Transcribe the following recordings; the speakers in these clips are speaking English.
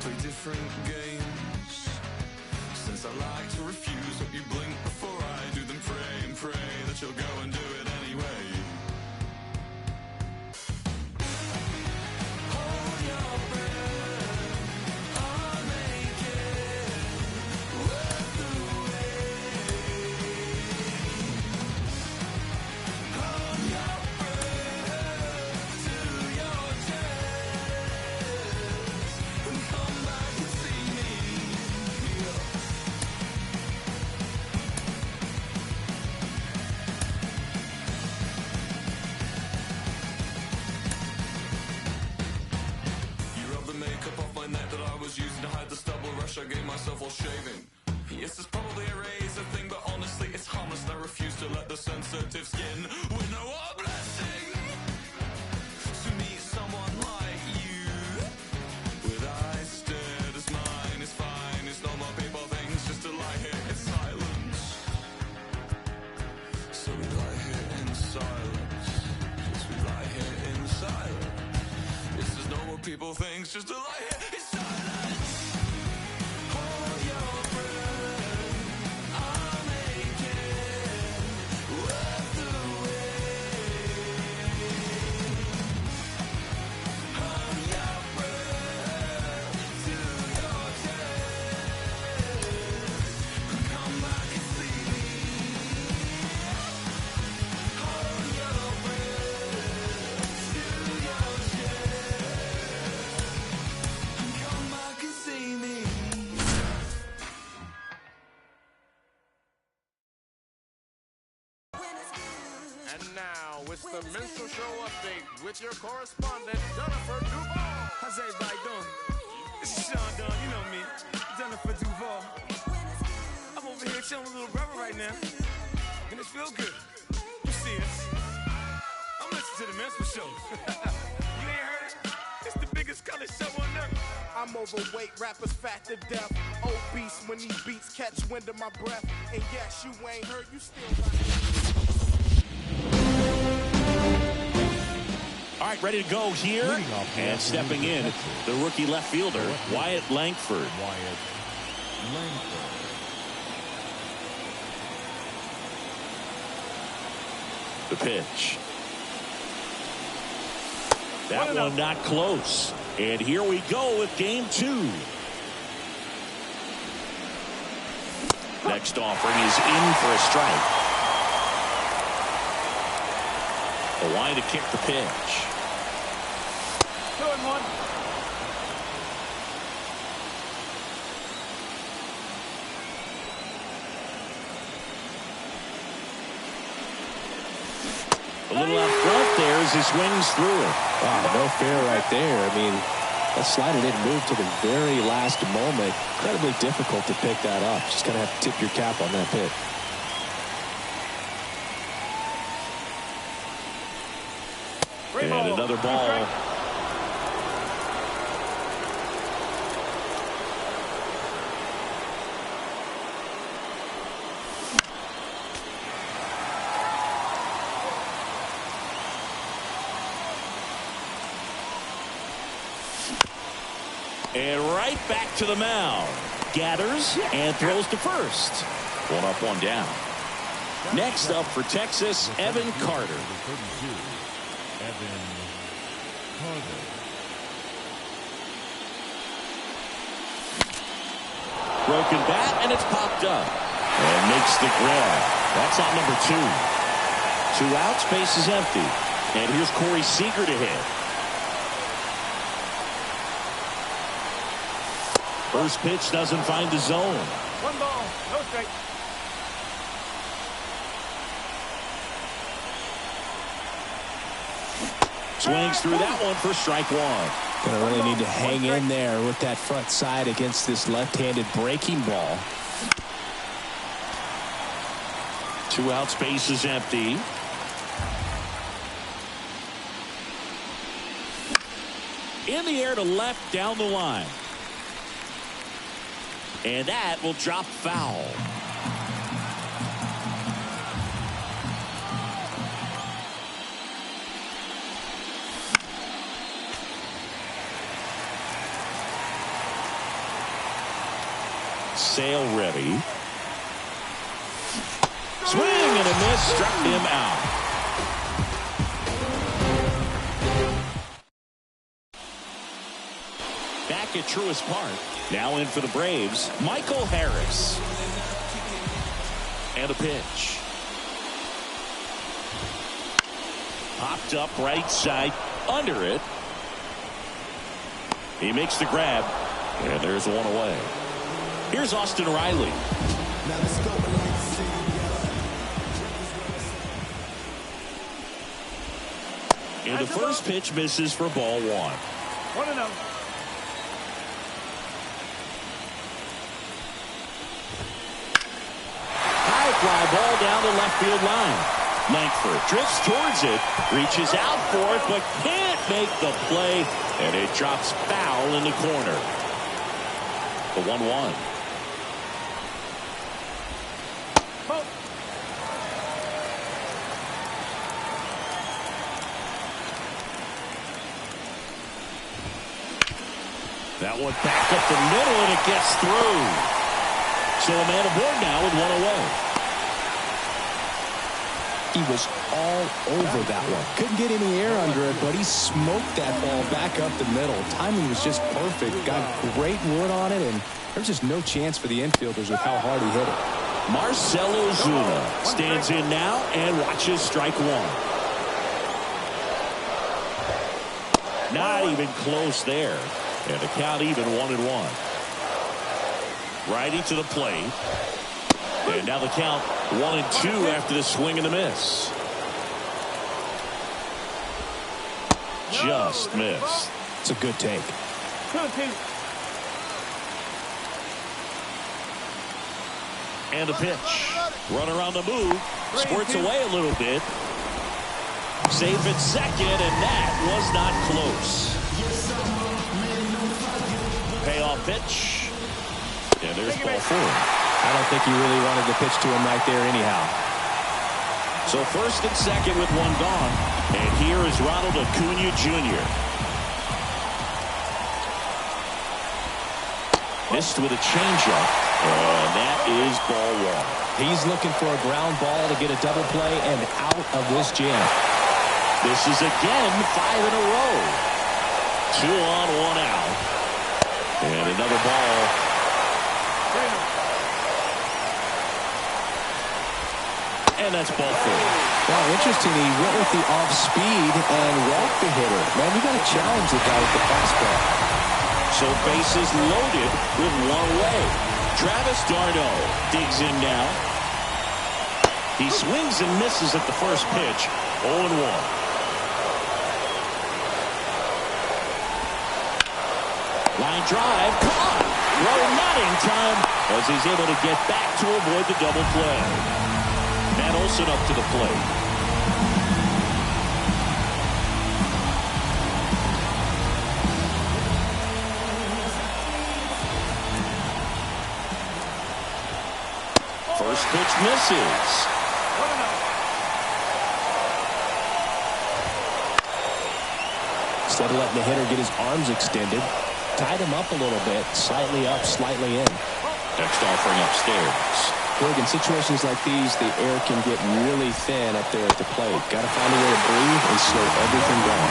play different games. Since I like to refuse, hope you blink before I do them. Pray and pray that you'll go and do it anyway. Hold your breath, I'll make it worth the wait. Hold your breath to your chest and come back and see me. You rubbed the makeup off my neck that I was using to hide the stubble rush I gave myself while shaving. Yes, it's probably a razor thing, but honestly it's harmless and I refuse to let the sensitive skin winnow a blessing. To meet someone like you, with eyes stared as mine is fine. It's no more people things, just to lie here in silence. So we lie here in silence. Yes, we lie here in silence. Yes, there's no more people things, just to lie here in silence. Hold your breath, I'll make it worth the wait. Hold your breath to your chest and come back and see me. Hold your breath to your chest and come back and see me. And now, it's the Minstrel Show update with your correspondent, Jennifer Duval. How's everybody doing? This is Sean Dunn, you know me, Jennifer Duval. I'm over here chilling with little brother right now, and it feels good. You see us. I'm listening to the Minstrel Show. You ain't heard it? It's the biggest color show on earth. I'm overweight, rappers fat to death. Obese when these beats catch wind of my breath. And yes, you ain't heard, you still right. All right, ready to go here. And stepping in, the rookie left fielder, Wyatt Langford. The pitch. That one not close. And here we go with game 2. Next offering is in for a strike. Hawaii to kick the pitch. 2-1. A little out front there as he swings through it. Wow, no fair right there. I mean, that slider didn't move to the very last moment. Incredibly difficult to pick that up. Just going to have to tip your cap on that pitch. And another ball. And right back to the mound. Gathers and throws to first. One up, one down. Next up for Texas, Evan Carter. Broken bat, and it's popped up. And makes the grab. That's out number 2. 2 outs, base is empty. And here's Corey Seager to hit. First pitch doesn't find the zone. 1 ball, no strike. Swings through that one for strike 1. Gonna really need to hang in there with that front side against this left-handed breaking ball. 2 outs, base is empty. In the air to left, down the line. And that will drop foul. Sale ready. Swing and a miss, struck him out. Back at Truist Park. Now in for the Braves, Michael Harris. And a pitch. Popped up right side, under it. He makes the grab, and there's one away. Here's Austin Riley. Now let's go. And the first pitch misses for ball one. 1-0. High fly ball down the left field line. Lankford drifts towards it, reaches out for it, but can't make the play, and it drops foul in the corner. The 1-1. That one back up the middle, and it gets through. So a man aboard now with one away. He was all over that one. Couldn't get any air under it, but he smoked that ball back up the middle. Timing was just perfect. Got great wood on it, and there's just no chance for the infielders with how hard he hit it. Marcelo Zuna stands in now and watches strike one. Not even close there. And the count even 1-1. Righty to the plate. And now the count 1-2 after the swing and the miss. Just missed. It's a good take. And a pitch. Runner on the move. Squirts away a little bit. Safe at second, and that was not close. Payoff pitch. And there's ball four. I don't think he really wanted to pitch to him right there anyhow. So first and second with one gone. And here is Ronald Acuna Jr. Missed with a changeup. And that is ball one. He's looking for a ground ball to get a double play and out of this jam. This is again 5 in a row. 2 on, 1 out. And another ball. And that's ball four. Well, interesting. He went with the off speed and walked the hitter. Man, you got to challenge the guy with the fastball. So bases loaded with one away. Travis d'Arnaud digs in now. He swings and misses at the first pitch. 0-1. Line drive, caught. Well, not in time as he's able to get back to avoid the double play. Matt Olson up to the plate. First pitch misses. Instead of letting the hitter get his arms extended, tied him up a little bit, slightly up, slightly in. Next offering upstairs. Greg, in situations like these, the air can get really thin up there at the plate. Got to find a way to breathe and slow everything down.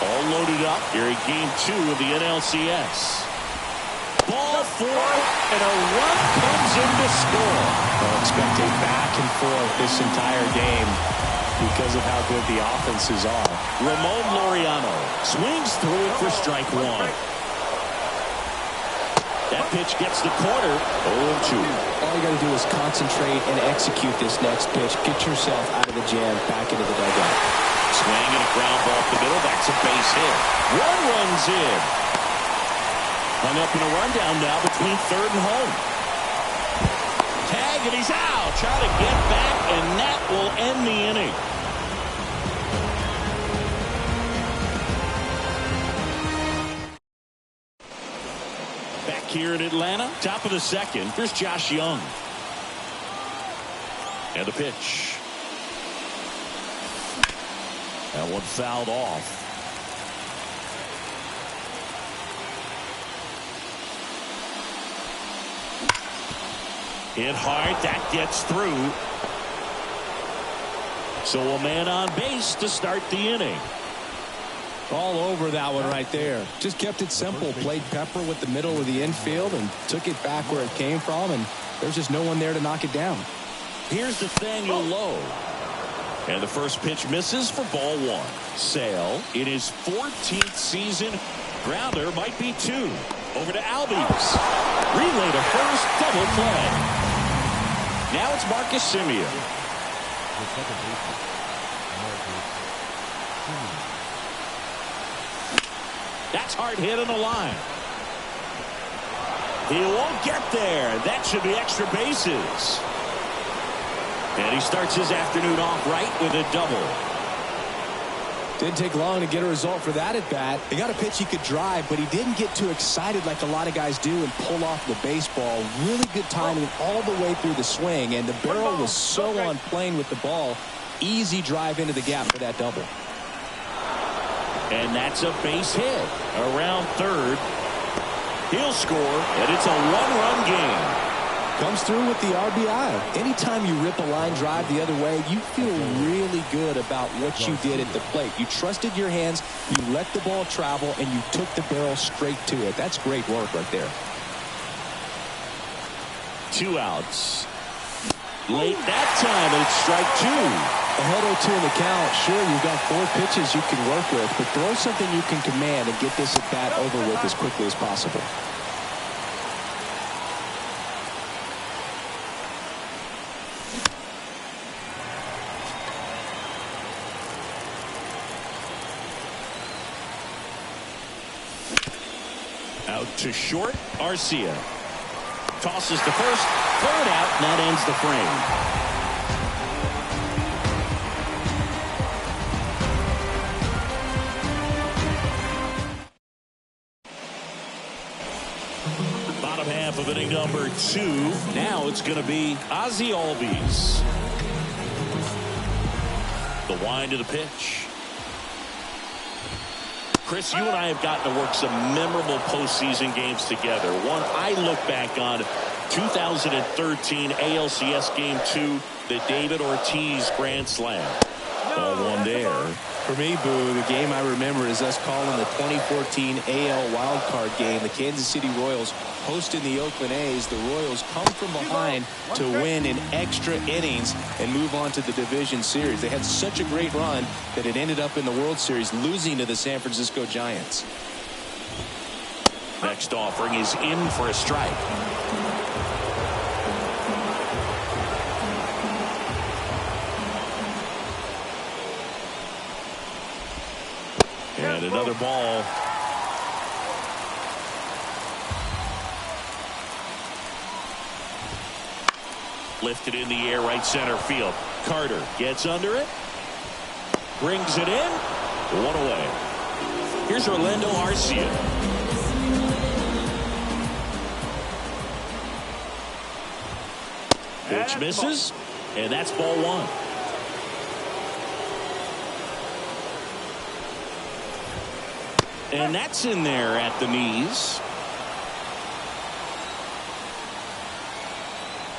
All loaded up here in game 2 of the NLCS. Ball 4, and a run comes in to score. Well, expecting back and forth this entire game because of how good the offenses are. Ramon Laureano swings through it for strike one. That pitch gets the corner. 0-2. All you got to do is concentrate and execute this next pitch. Get yourself out of the jam, back into the dugout. Swing and a ground ball up the middle. That's a base hit. One runs in. Hung up in a rundown now between third and home. Tag, and he's out. Try to get back, and that will end the inning. Back here in Atlanta, top of the second. Here's Josh Young. And the pitch. That one fouled off. Hit hard. That gets through. So a man on base to start the inning. All over that one right there. Just kept it simple. Played pepper with the middle of the infield and took it back where it came from, and there's just no one there to knock it down. Here's Nathaniel Lowe. And the first pitch misses for ball one. Sale in his 14th season. Grounder might be two. Over to Albies. Relay to first. Double play. Now it's Marcus Semien. That's hard hit on the line. He won't get there. That should be extra bases. And he starts his afternoon off right with a double. Didn't take long to get a result for that at bat. He got a pitch he could drive, but he didn't get too excited like a lot of guys do and pull off the baseball. Really good timing all the way through the swing, and the barrel was so on plane with the ball. Easy drive into the gap for that double. And that's a base hit around third. He'll score, and it's a one-run game. Comes through with the RBI. Anytime you rip a line drive the other way, you feel really good about what you did at the plate. You trusted your hands, you let the ball travel, and you took the barrel straight to it. That's great work right there. 2 outs. Late that time, and it's strike two. Ahead 0-2 in the count. Sure, you've got 4 pitches you can work with, but throw something you can command and get this at bat over with as quickly as possible. Out to short, Arcia. Tosses to first, third out, and that ends the frame. Bottom half of inning number 2. Now it's going to be Ozzie Albies. The wind of the pitch. Chris, you and I have gotten to work some memorable postseason games together. One I look back on, 2013 ALCS Game 2, the David Ortiz Grand Slam. Ball one there. For me, Boo, the game I remember is us calling the 2014 AL wildcard game. The Kansas City Royals hosting the Oakland A's. The Royals come from behind to win in extra innings and move on to the division series. They had such a great run that it ended up in the World Series, losing to the San Francisco Giants. Next offering is in for a strike. And another ball. Lifted in the air, right center field. Carter gets under it. Brings it in. One away. Here's Orlando Arcia. Pitch misses. And that's ball one. And that's in there at the knees.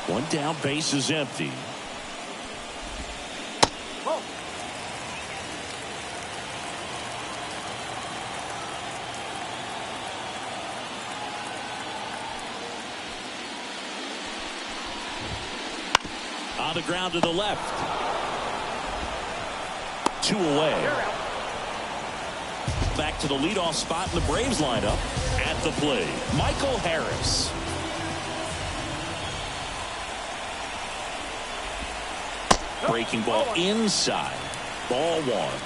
One down, base is empty. Whoa. On the ground to the left. 2 away. Back to the leadoff spot in the Braves lineup. At the plate, Michael Harris. Breaking ball inside. Ball one.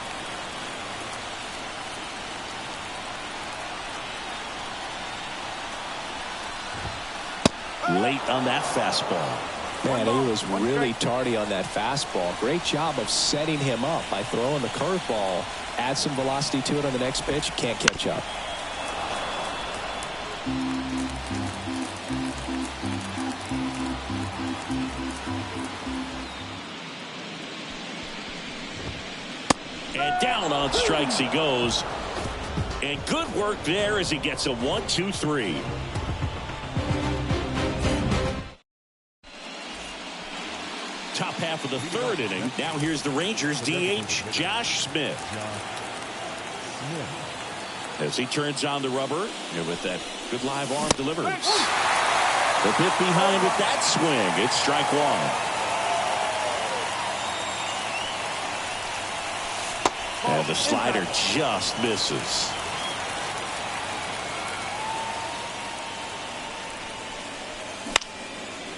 Late on that fastball. Man, he was really tardy on that fastball. Great job of setting him up by throwing the curveball. Add some velocity to it on the next pitch. Can't catch up. And down on strikes he goes. And good work there as he gets a 1-2-3. half of the third inning. Now here's the Rangers DH, Josh Smith. As he turns on the rubber, and with that good live arm delivers. The bit behind with that swing. It's strike one. And the slider just misses.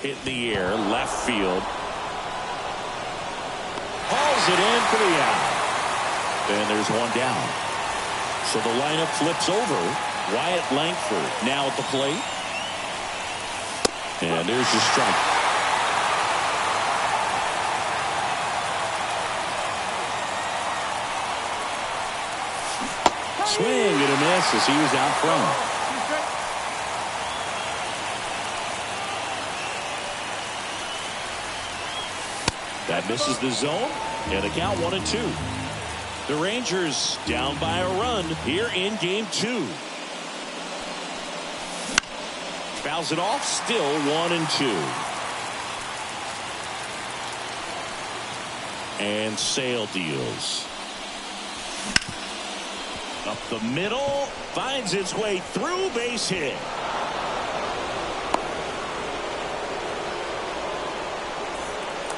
Hit in the air, left field. Hauls it in for the out. And there's one down. So the lineup flips over. Wyatt Langford now at the plate. And there's the strike. Swing and a miss as he was out front. That misses the zone, and the count 1-2. The Rangers down by a run here in game 2. Fouls it off, still 1-2. And Sale deals. Up the middle, finds its way through, base hit.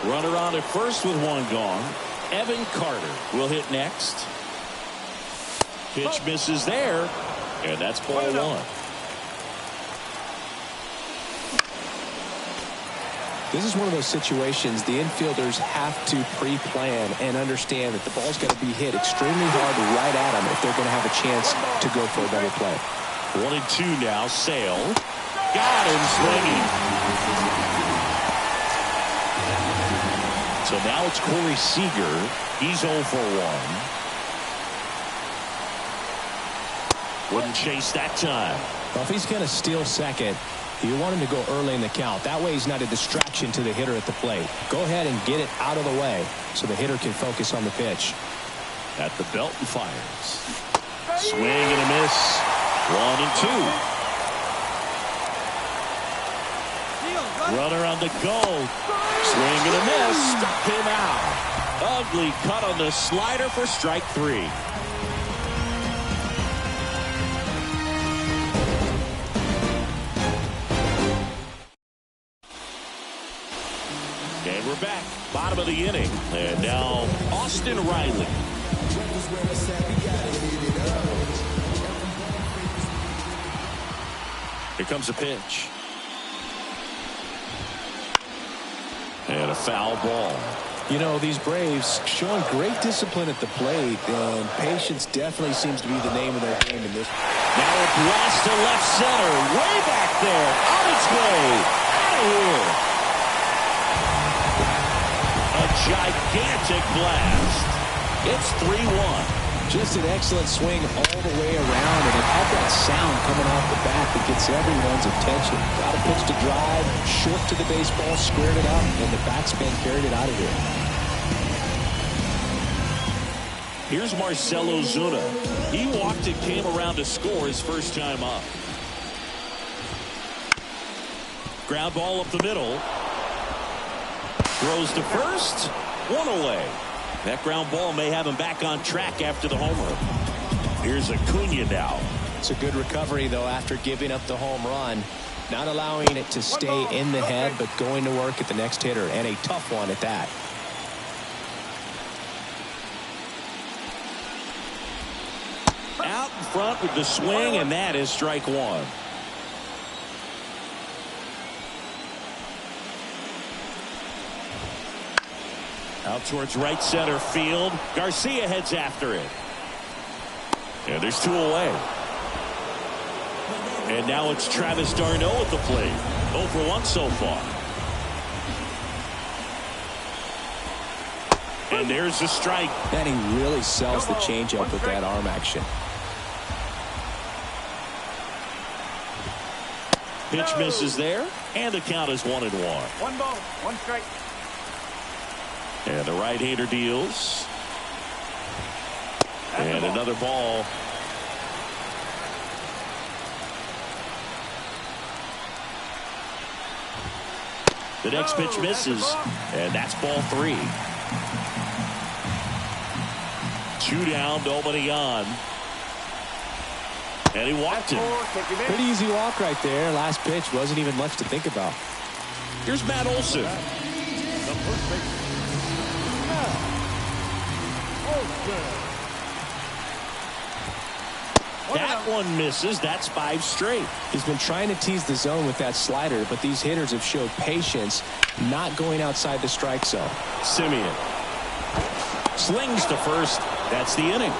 Runner on at first with one gone. Evan Carter will hit next. Pitch misses there, and that's ball one. This is one of those situations the infielders have to pre-plan and understand that the ball's got to be hit extremely hard right at them if they're going to have a chance to go for a double play. 1-2 now. Sale got him swinging. So now it's Corey Seager. He's 0 for 1. Wouldn't chase that time. Well, if he's going to steal second, you want him to go early in the count. That way he's not a distraction to the hitter at the plate. Go ahead and get it out of the way so the hitter can focus on the pitch. At the belt and fires. Swing and a miss. 1-2. Runner on the go. Swing and a miss. Struck him out. Ugly cut on the slider for strike 3. And we're back. Bottom of the inning. And now Austin Riley. Here comes a pitch. And a foul ball. You know, these Braves showing great discipline at the plate, and patience definitely seems to be the name of their game in this. Now a blast to left center. Way back there. On its way. Out of here. A gigantic blast. It's 3-1. Just an excellent swing all the way around, and it had that sound coming off the bat that gets everyone's attention. Got a pitch to drive, short to the baseball, squared it up, and the backspin carried it out of here. Here's Marcell Ozuna. He walked and came around to score his first time up. Ground ball up the middle. Throws to first. One away. That ground ball may have him back on track after the homer. Here's Acuna now. It's a good recovery, though, after giving up the home run. Not allowing it to stay in the head, but going to work at the next hitter, and a tough one at that. Out in front with the swing, and that is strike 1. Out towards right center field. Garcia heads after it. And there's 2 away. And now it's Travis d'Arnaud at the plate. 0 for 1 so far. And there's the strike. And he really sells the changeup with that arm action. Pitch misses there. And the count is 1-1. 1 ball, 1 strike. And the right-hander deals. And another ball. The next pitch misses, and that's ball 3. 2 down, nobody on. And he walked him. Pretty easy walk right there. Last pitch wasn't even much to think about. Here's Matt Olson. That one misses. That's 5 straight. He's been trying to tease the zone with that slider, but these hitters have showed patience, not going outside the strike zone. Simeon slings to first. That's the inning.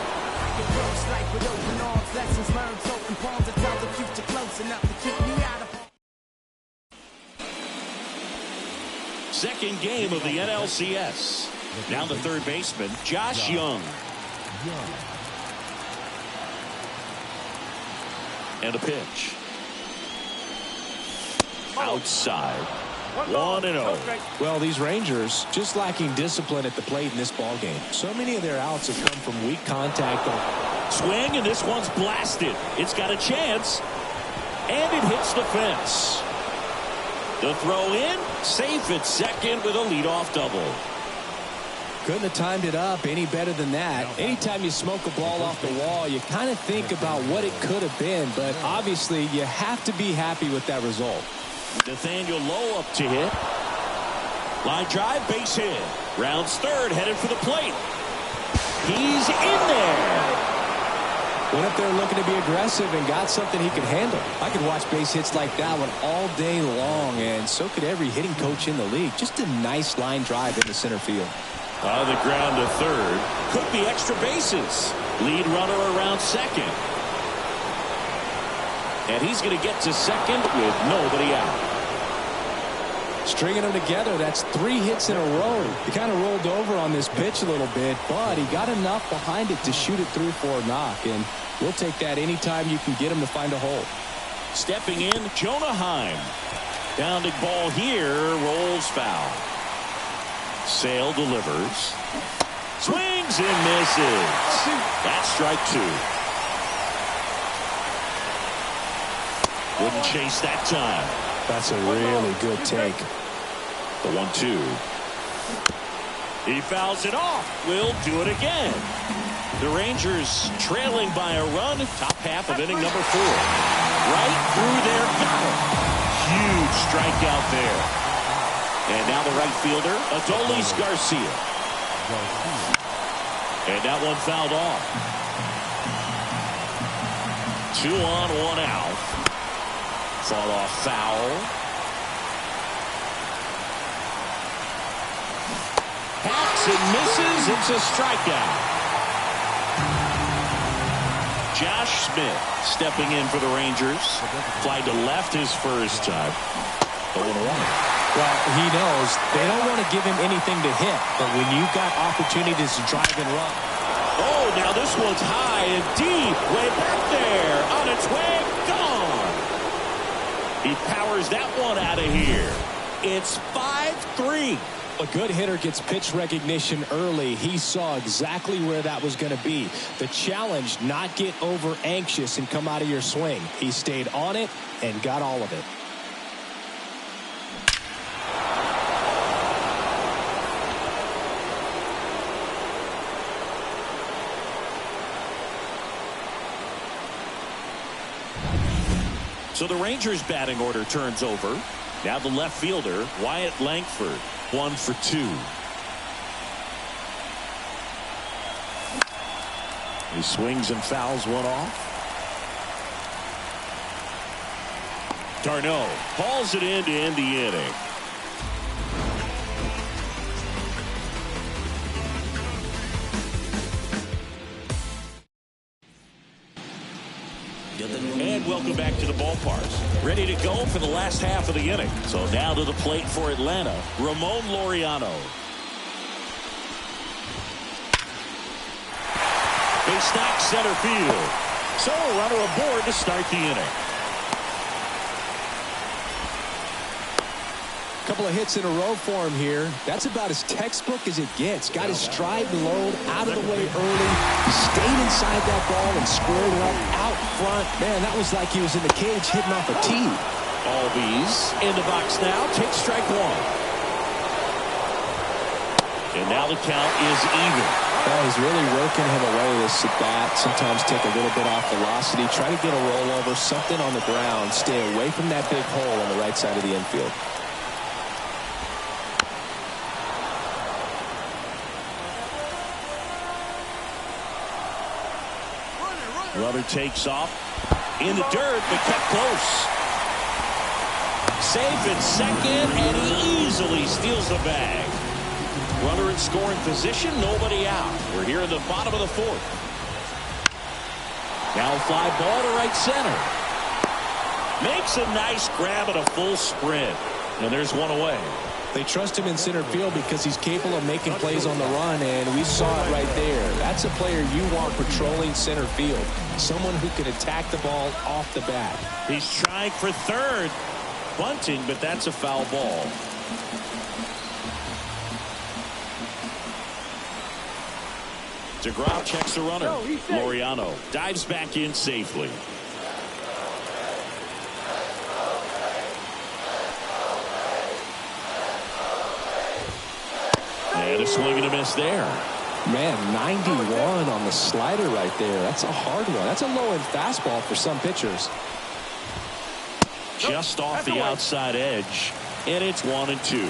Second game of the NLCS. Down to third baseman, Josh Young. And a pitch. Outside. 1-0. Well, these Rangers just lacking discipline at the plate in this ball game. So many of their outs have come from weak contact. Swing, and this one's blasted. It's got a chance. And it hits the fence. The throw in, safe at second with a leadoff double. Couldn't have timed it up any better than that. Anytime you smoke a ball off the wall, you kind of think about what it could have been, but obviously you have to be happy with that result. Nathaniel Lowe up to hit. Line drive, base hit. Rounds third, headed for the plate. He's in there. Went up there looking to be aggressive and got something he could handle. I could watch base hits like that one all day long, and so could every hitting coach in the league. Just a nice line drive into center field. On the ground to third. Could be extra bases. Lead runner around second. And he's going to get to second with nobody out. Stringing them together, that's 3 hits in a row. He kind of rolled over on this pitch a little bit, but he got enough behind it to shoot it through for a knock, and we'll take that anytime you can get him to find a hole. Stepping in, Jonah Heim. Downed ball here, rolls foul. Sale delivers. Swings and misses. That's strike 2. Wouldn't chase that time. That's a really good take. The 1-2. He fouls it off. Will do it again. The Rangers trailing by a run. Top half of inning number 4. Right through there. Got it. Huge strikeout there. And now the right fielder, Adolis Garcia. And that one fouled off. 2 on, 1 out. Fall off foul. Hacks and misses. It's a strikeout. Josh Smith stepping in for the Rangers. Fly to left his first time. 0-1. Well, he knows they don't want to give him anything to hit, but when you've got opportunities to drive and run. Oh, now this one's high and deep. Way back there. On its way. Gone. He powers that one out of here. It's 5-3. A good hitter gets pitch recognition early. He saw exactly where that was going to be. The challenge, not get over anxious and come out of your swing. He stayed on it and got all of it. So the Rangers batting order turns over. Now the left fielder, Wyatt Langford, 1 for 2. He swings and fouls one off. Darno hauls it in to end the inning. And welcome back to the ballpark. Ready to go for the last half of the inning. So now to the plate for Atlanta, Ramon Laureano. They stack center field. So a runner aboard to start the inning. Couple of hits in a row for him here. That's about as textbook as it gets. Got his stride and load out of the way early. Stayed inside that ball and squared it up out front. Man, that was like he was in the cage hitting off a tee. Albies in the box now. Takes strike one. And now the count is even. Well, he's really working him away this at bat. Sometimes take a little bit off velocity. Try to get a rollover, something on the ground. Stay away from that big hole on the right side of the infield. Runner takes off in the dirt, but kept close. Safe at second, and he easily steals the bag. Runner in scoring position, nobody out. We're here in the bottom of the fourth. Now fly ball to right center. Makes a nice grab at a full sprint. And there's one away. They trust him in center field because he's capable of making plays on the run, and we saw it right there. That's a player you want patrolling center field. Someone who can attack the ball off the bat. He's trying for third. Bunting, but that's a foul ball. DeGrom checks the runner. Laureano dives back in safely. And a swing and a miss there. Man, 91 on the slider right there. That's a hard one. That's a low-end fastball for some pitchers. Just off the outside edge. And it's 1-2.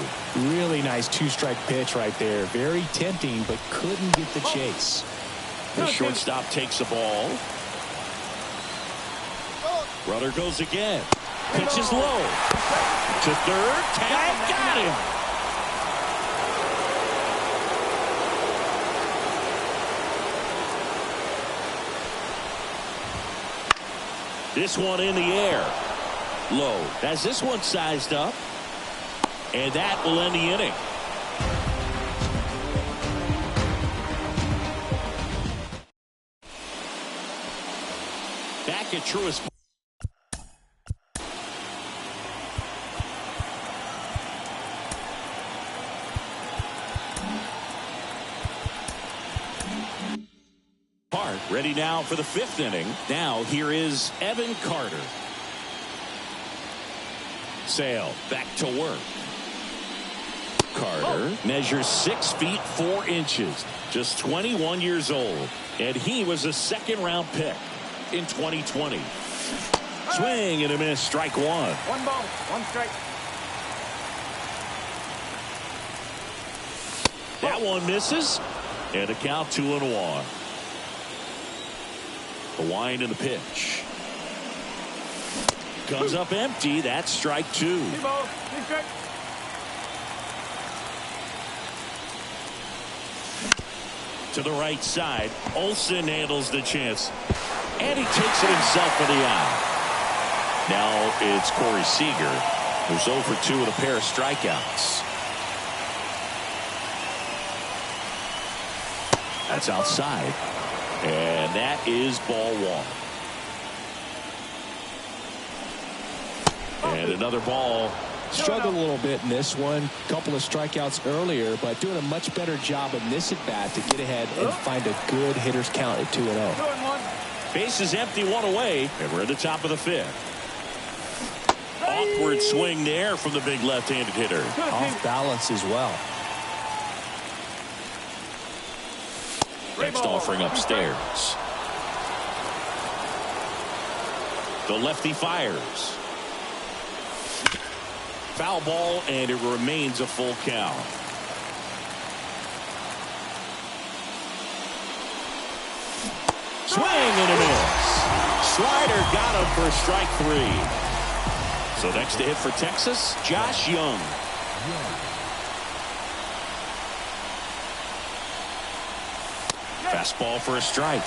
Really nice two-strike pitch right there. Very tempting, but couldn't get the chase. The shortstop takes the ball. Runner goes again. Pitches low. To third. Tag. Got him. This one in the air. Low. Has this one sized up. And that will end the inning. Back at Truist. Park ready now for the fifth inning. Now here is Evan Carter. Sale back to work. Carter measures 6 feet 4 inches, just 21 years old, and he was a second-round pick in 2020. Swing and a miss, strike one. 1 ball, 1 strike. That one misses, and a count 2-1. The wind and the pitch. Comes up empty. That's strike 2. 2 balls, 2 strikes. To the right side. Olsen handles the chance. And he takes it himself for the out. Now it's Corey Seager, who's 0 for 2 with a pair of strikeouts. That's outside. And that is ball 1. And another ball. Struggled a little bit in this one. Couple of strikeouts earlier, but doing a much better job in this at bat to get ahead and find a good hitter's count at 2-0. Base is empty, 1 away, and we're at the top of the 5th. Awkward swing there from the big left-handed hitter. Off balance as well. Next offering upstairs. The lefty fires. Foul ball, and it remains a full count. Swing and a miss. Slider got him for strike 3. So next to hit for Texas, Josh Young. Fastball for a strike.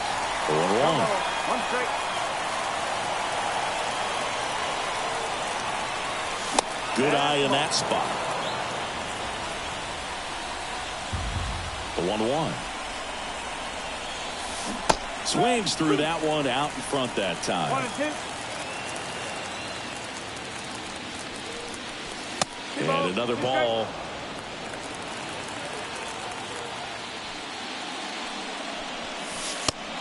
0-1. 1 strike. Good eye in that spot. The 1-1. Swings through that one out in front that time. 1-2. And another ball.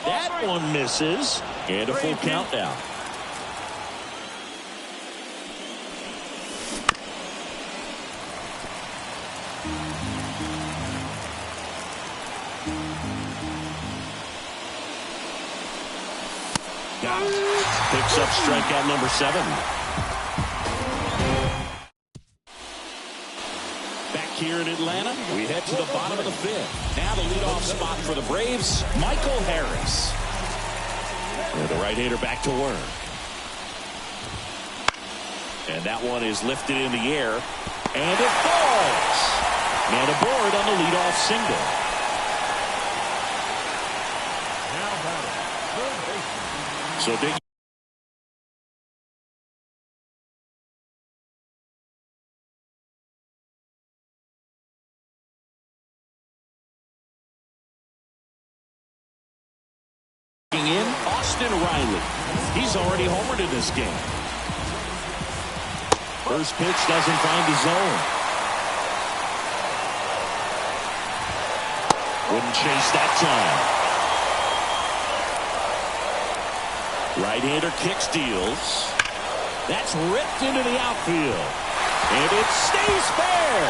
That one misses. And a full count now. Got it. Picks up strikeout number 7. Back here in Atlanta, we head to the bottom of the 5th. Now the leadoff spot for the Braves, Michael Harris. And the right-hander back to work. And that one is lifted in the air. And it falls. And aboard on the leadoff single. So big. In Austin Riley. He's already homered in this game. First pitch doesn't find the zone. Wouldn't chase that time. Right-hander kick steals. That's ripped into the outfield. And it stays fair.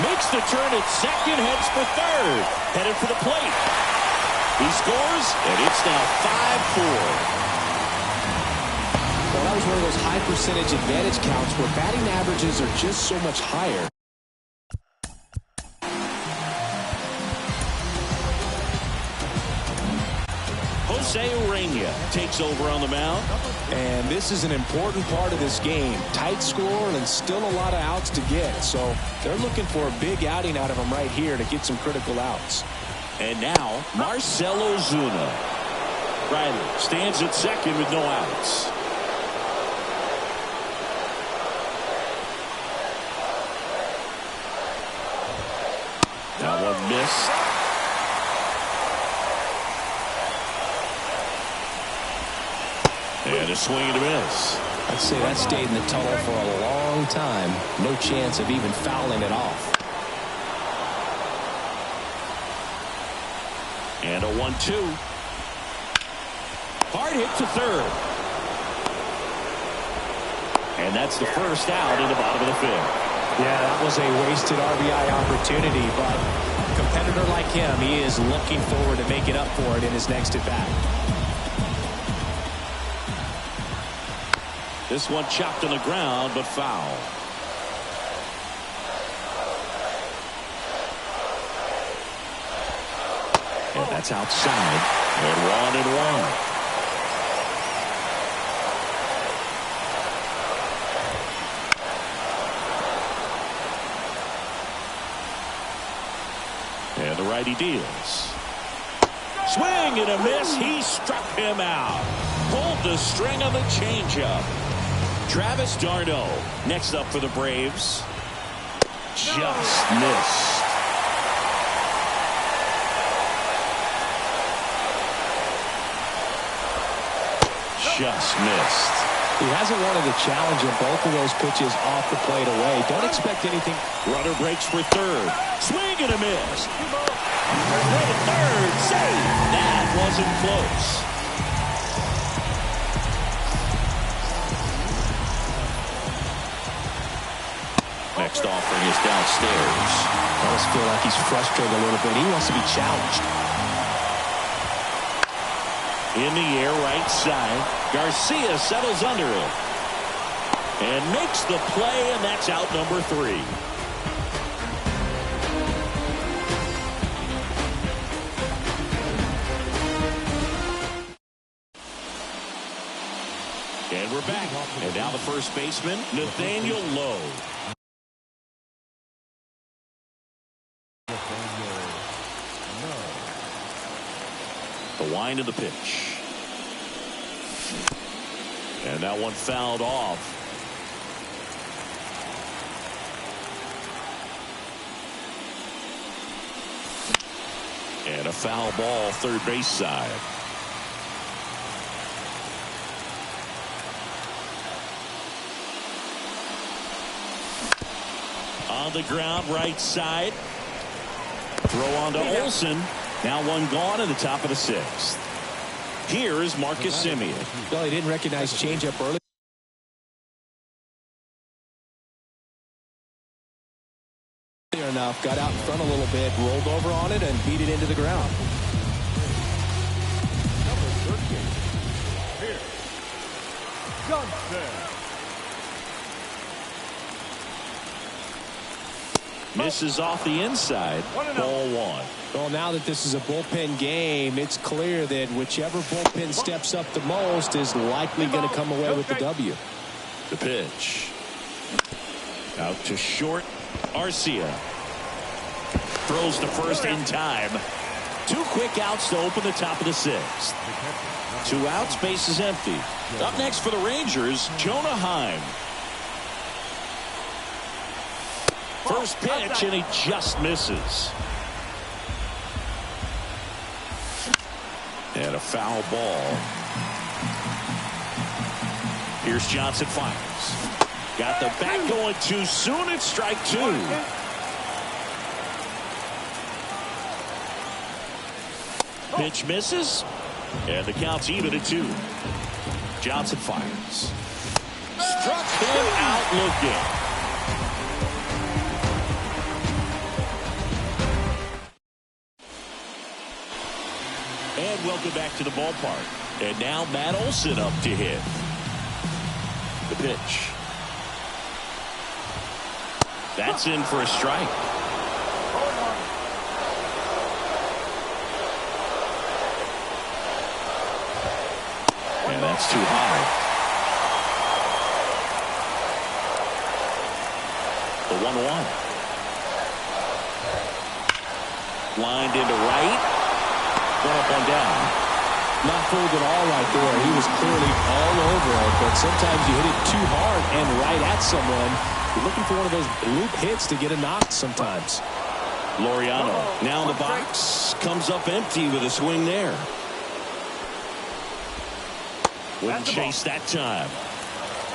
Makes the turn at second, heads for third. Headed for the plate. He scores, and it's now 5-4. Well, that was one of those high percentage advantage counts where batting averages are just so much higher. Jose Urena takes over on the mound. And this is an important part of this game. Tight score and still a lot of outs to get. So they're looking for a big outing out of him right here to get some critical outs. And now, Marcell Ozuna. Riley stands at second with no outs. That one missed. And a swing and a miss. I'd say that stayed in the tunnel for a long time. No chance of even fouling it off. And a 1-2. Hard hit to third. And that's the first out in the bottom of the 5th. Yeah, that was a wasted RBI opportunity, but a competitor like him, he is looking forward to making up for it in his next at-bat. This one chopped on the ground, but foul. And that's outside. And 1-1. And the righty deals. Swing and a miss. He struck him out. Pulled the string on the changeup. Travis d'Arnaud next up for the Braves. Just missed. Just missed. He hasn't wanted the challenge of both of those pitches off the plate away. Don't expect anything. Runner breaks for third. Swing and a miss. Third, save. That wasn't close. Next offering is downstairs. I almost feel like he's frustrated a little bit. He wants to be challenged. In the air, right side. Garcia settles under it. And makes the play, and that's out number 3. And we're back. And now the first baseman, Nathaniel Lowe. The wind of the pitch. And that one fouled off. And a foul ball third base side. On the ground right side. Throw on to Olsen. Now one gone in the top of the 6th. Here is Marcus Semien. Well, he didn't recognize changeup early. Enough, got out in front a little bit, rolled over on it, and beat it into the ground. Number 13. Here. Misses off the inside. Ball one. Well, now that this is a bullpen game, it's clear that whichever bullpen steps up the most is likely going to come away with the W. The pitch. Out to short. Arcia. Throws to first in time. 2 quick outs to open the top of the 6th. 2 outs, base is empty. Up next for the Rangers, Jonah Heim. First pitch, and he just misses. And a foul ball. Here's Johnson fires. Got the bat going too soon. It's strike 2. Pitch misses, and the count's even at 2. Johnson fires. Struck him out looking. And welcome back to the ballpark. And now Matt Olson up to hit. The pitch. That's in for a strike. And that's too high. The 1-1. Lined into right. 1 up, 1 down. Not fooled at all right there. He was clearly all over it, but sometimes you hit it too hard and right at someone. You're looking for one of those loop hits to get a knock sometimes. Laureano now in the box. Comes up empty with a swing there. Wouldn't chase that time.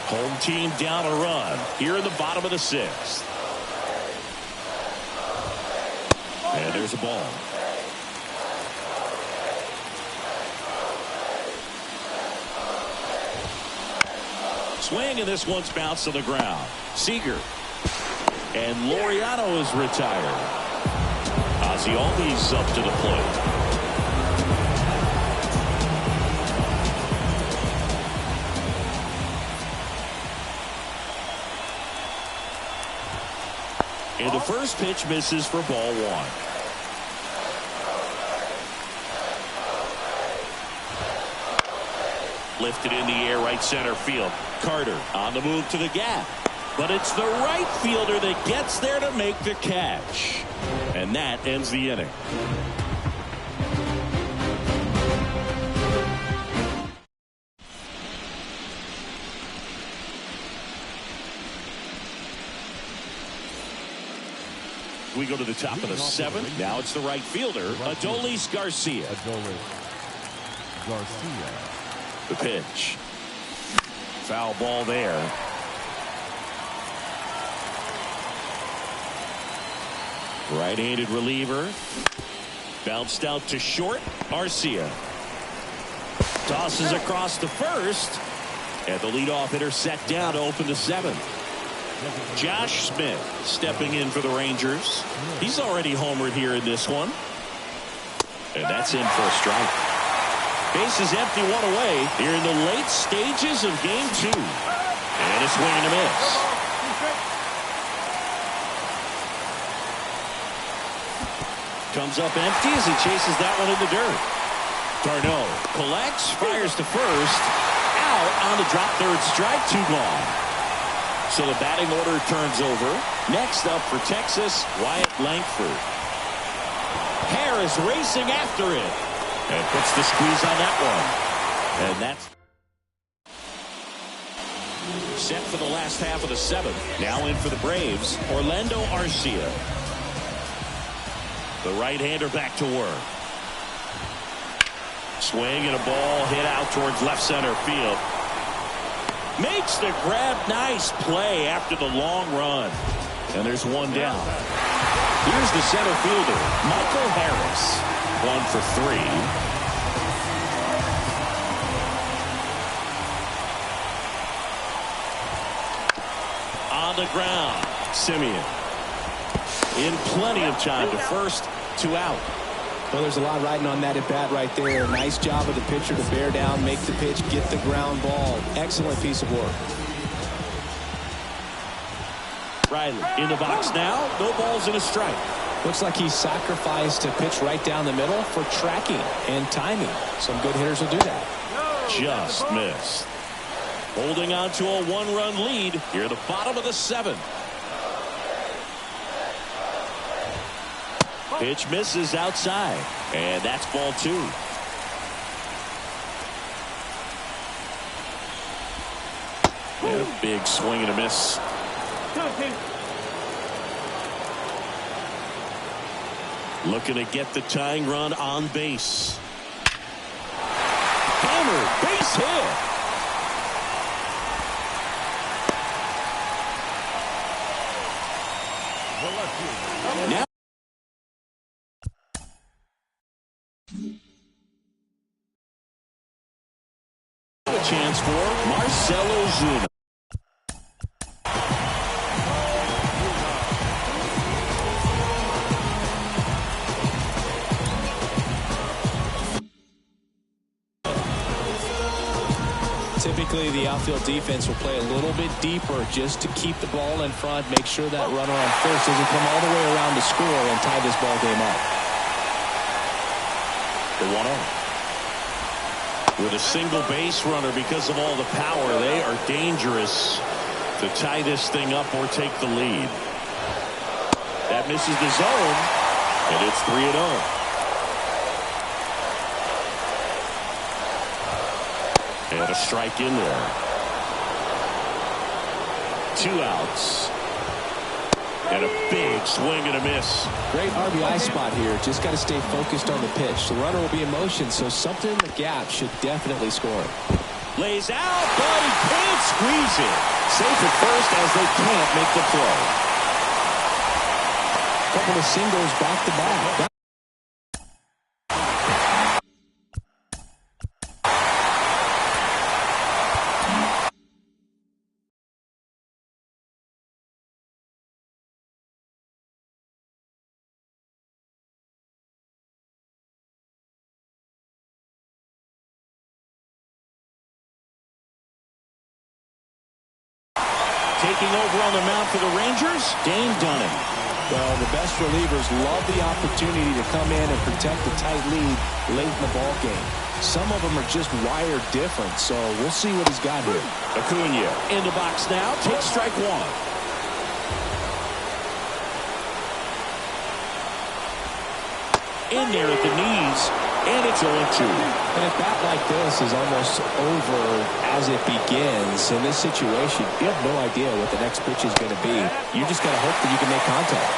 Home team down a run here in the bottom of the 6th. And there's a ball. Swing, and this one's bounced to the ground. Seager. And Laureano is retired. Ozzy up to the plate. And the first pitch misses for ball 1. Lifted in the air, right center field. Carter on the move to the gap. But it's the right fielder that gets there to make the catch. And that ends the inning. We go to the top of the 7th. Now it's the right fielder, Adolis Garcia. The pitch. Foul ball there. Right-handed reliever. Bounced out to short. Arcia. Tosses across to first. And the leadoff hitter set down to open the 7th. Josh Smith stepping in for the Rangers. He's already homered here in this one. And that's in for a strike. Bases empty, 1 away here in the late stages of game 2. And a swing and a miss. Comes up empty as he chases that one in the dirt. Darno collects, fires to first. Out on the drop third strike, 2 gone. So the batting order turns over. Next up for Texas, Wyatt Langford. Harris racing after it. And puts the squeeze on that one. And that's set for the last half of the 7th. Now in for the Braves, Orlando Arcia. The right-hander back to work. Swing and a ball hit out towards left center field. Makes the grab. Nice play after the long run. And there's 1 down. Here's the center fielder, Michael Harris. 1 for 3. On the ground, Simeon. In plenty of time to first, 2 out. Well, there's a lot riding on that at bat right there. Nice job of the pitcher to bear down, make the pitch, get the ground ball. Excellent piece of work. Riley in the box now. No balls and a strike. Looks like he sacrificed a pitch right down the middle for tracking and timing. Some good hitters will do that. Just missed. Holding on to a one-run lead here at the bottom of the 7th. Pitch misses outside, and that's ball 2. And a big swing and a miss. Looking to get the tying run on base. Hammer, base hit. Now a chance for Marcelo Zuna. Typically, the outfield defense will play a little bit deeper just to keep the ball in front, make sure that runner on first doesn't come all the way around to score and tie this ball game up. The 1-0. With a single base runner, because of all the power, they are dangerous to tie this thing up or take the lead. That misses the zone, and it's 3-0. And a strike in there. 2 outs. And a big swing and a miss. Great RBI spot here. Just got to stay focused on the pitch. The runner will be in motion, so something in the gap should definitely score. Lays out, but he can't squeeze it. Safe at first as they can't make the play. Couple of singles back to back. Taking over on the mound for the Rangers, Dane Dunning. Well, the best relievers love the opportunity to come in and protect the tight lead late in the ball game. Some of them are just wired different, so we'll see what he's got here. Acuna in the box now, takes strike 1. In there at the knees, and it's 0-2. And a bat like this is almost over as it begins. In this situation, you have no idea what the next pitch is going to be. You just got to hope that you can make contact.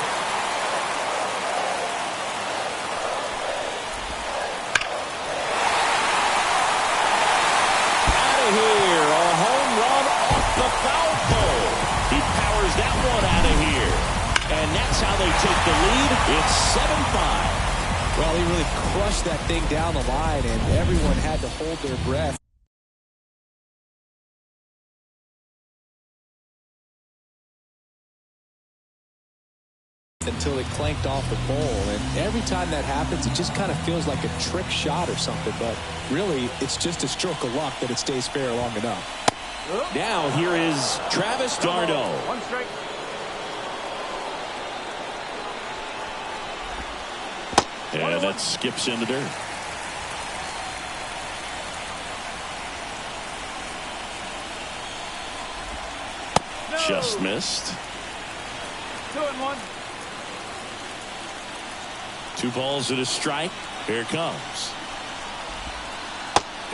Out of here, a home run off the foul pole. He powers that one out of here. And that's how they take the lead. It's 7-5. Well, he really crushed that thing down the line, and everyone had to hold their breath. Until it clanked off the pole, and every time that happens, it just kind of feels like a trick shot or something, but really, it's just a stroke of luck that it stays fair long enough. Now, here is Travis d'Arnaud. 1 strike. And that skips in the dirt. No. Just missed. 2-1. 2 balls and a strike. Here it comes.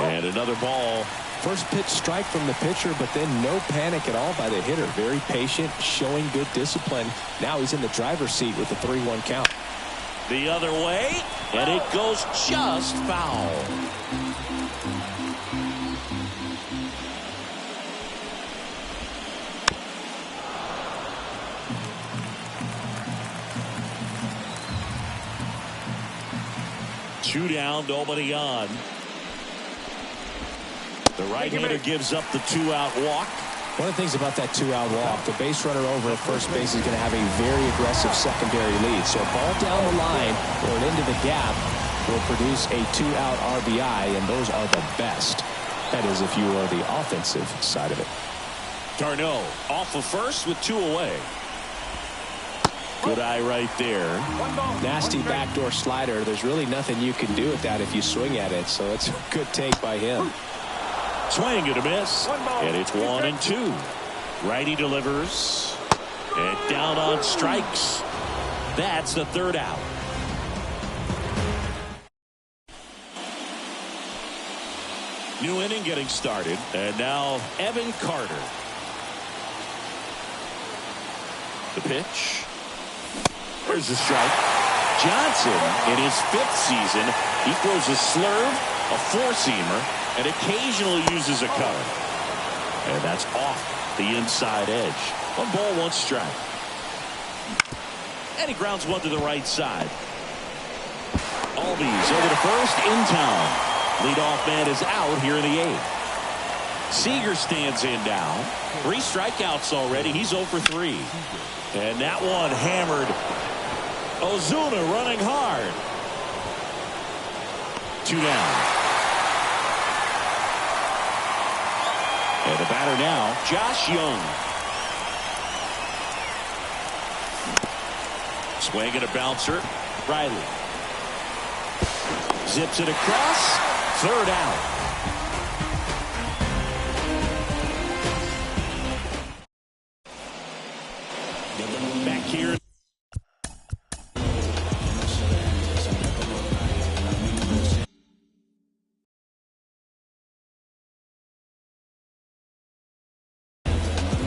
And another ball. First pitch strike from the pitcher, but then no panic at all by the hitter. Very patient, showing good discipline. Now he's in the driver's seat with a 3-1 count. The other way, and it goes just foul. Two down, nobody on. The right-hander gives up the 2-out walk. One of the things about that 2-out walk, the base runner over at first base is going to have a very aggressive secondary lead. So a ball down the line or into the gap, will produce a 2-out RBI, and those are the best. That is, if you are the offensive side of it. Darno off of first with 2 away. Good eye right there. Nasty backdoor slider. There's really nothing you can do with that if you swing at it, so it's a good take by him. Swing and a miss, and it's 1-2. Righty delivers, and down on strikes. That's the 3rd out. New inning getting started, and now Evan Carter. The pitch. There's a strike. Johnson, in his 5th season, he throws a slurve, a 4-seamer, and occasionally uses a cutter. And that's off the inside edge. 1 ball, 1 strike. And he grounds one to the right side. Albies over to first, in town. Leadoff man is out here in the 8th. Seager stands in now. 3 strikeouts already. He's 0 for 3. And that one hammered. Ozuna running hard. 2 down. And the batter now, Josh Young. Swing and a bouncer. Riley. Zips it across. 3rd out. Back here.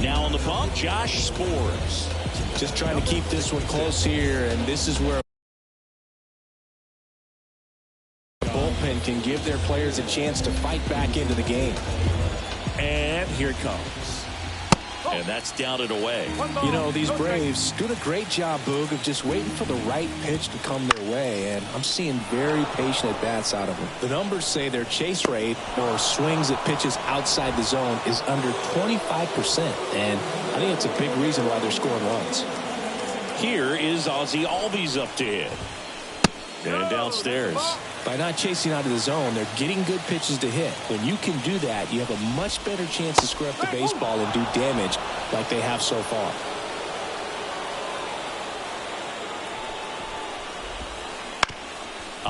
Now on the pump, Josh Spores. Just trying to keep this one close here, and this is where the bullpen can give their players a chance to fight back into the game. And here it comes. And that's down and away. You know, these Braves doing a great job, Boog, of just waiting for the right pitch to come their way, and I'm seeing very patient at-bats out of them. The numbers say their chase rate, or swings at pitches outside the zone, is under 25%, and I think it's a big reason why they're scoring runs. Here is Ozzie Albies up to hit. And downstairs. By not chasing out of the zone, they're getting good pitches to hit. When you can do that, you have a much better chance to square up the baseball and do damage like they have so far.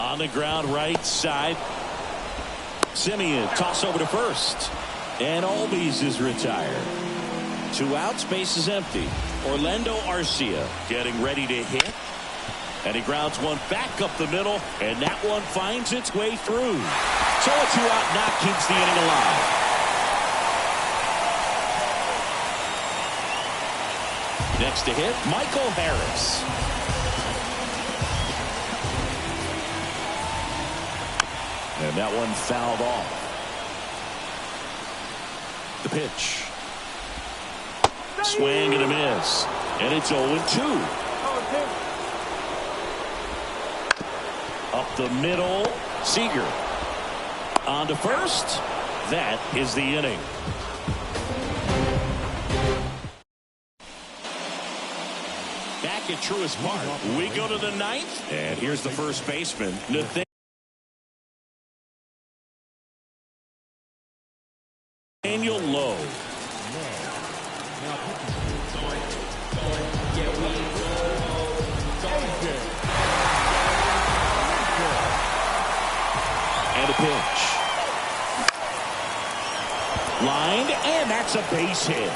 On the ground, right side. Simeon, toss over to first. And Albies is retired. 2 outs, base is empty. Orlando Arcia getting ready to hit. And he grounds one back up the middle, and that one finds its way through. So a 2-out knock keeps the inning alive. Next to hit, Michael Harris. And that one fouled off. The pitch. Swing and a miss. And it's 0-2. Up the middle, Seager. On to first. That is the inning. Back at Truist Park, we go to the 9th. And here's the first baseman, Nathaniel Lowe. And a pitch. Lined, and that's a base hit.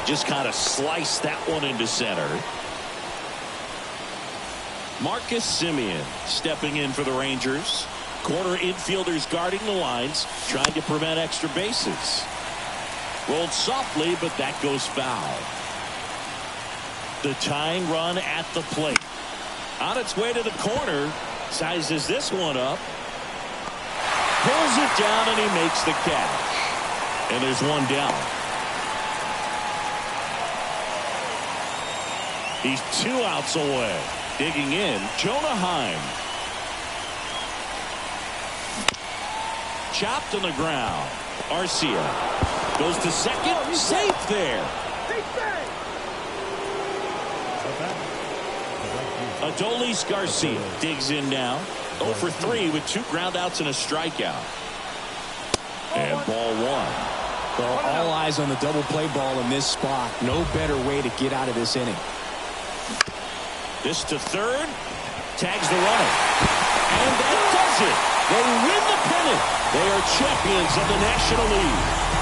Just kind of sliced that one into center. Marcus Simeon stepping in for the Rangers. Corner infielders guarding the lines, trying to prevent extra bases. Rolled softly, but that goes foul. The tying run at the plate. On its way to the corner, sizes this one up. Pulls it down, and he makes the catch. And there's one down. He's 2 outs away. Digging in, Jonah Heim. Chopped on the ground. Arcia goes to second. Safe there. Adolis Garcia digs in now. 0 for 3 with 2 groundouts and a strikeout. And ball 1. Well, all eyes on the double play ball in this spot. No better way to get out of this inning. This to third. Tags the runner. And that does it. They win the pennant. They are champions of the National League.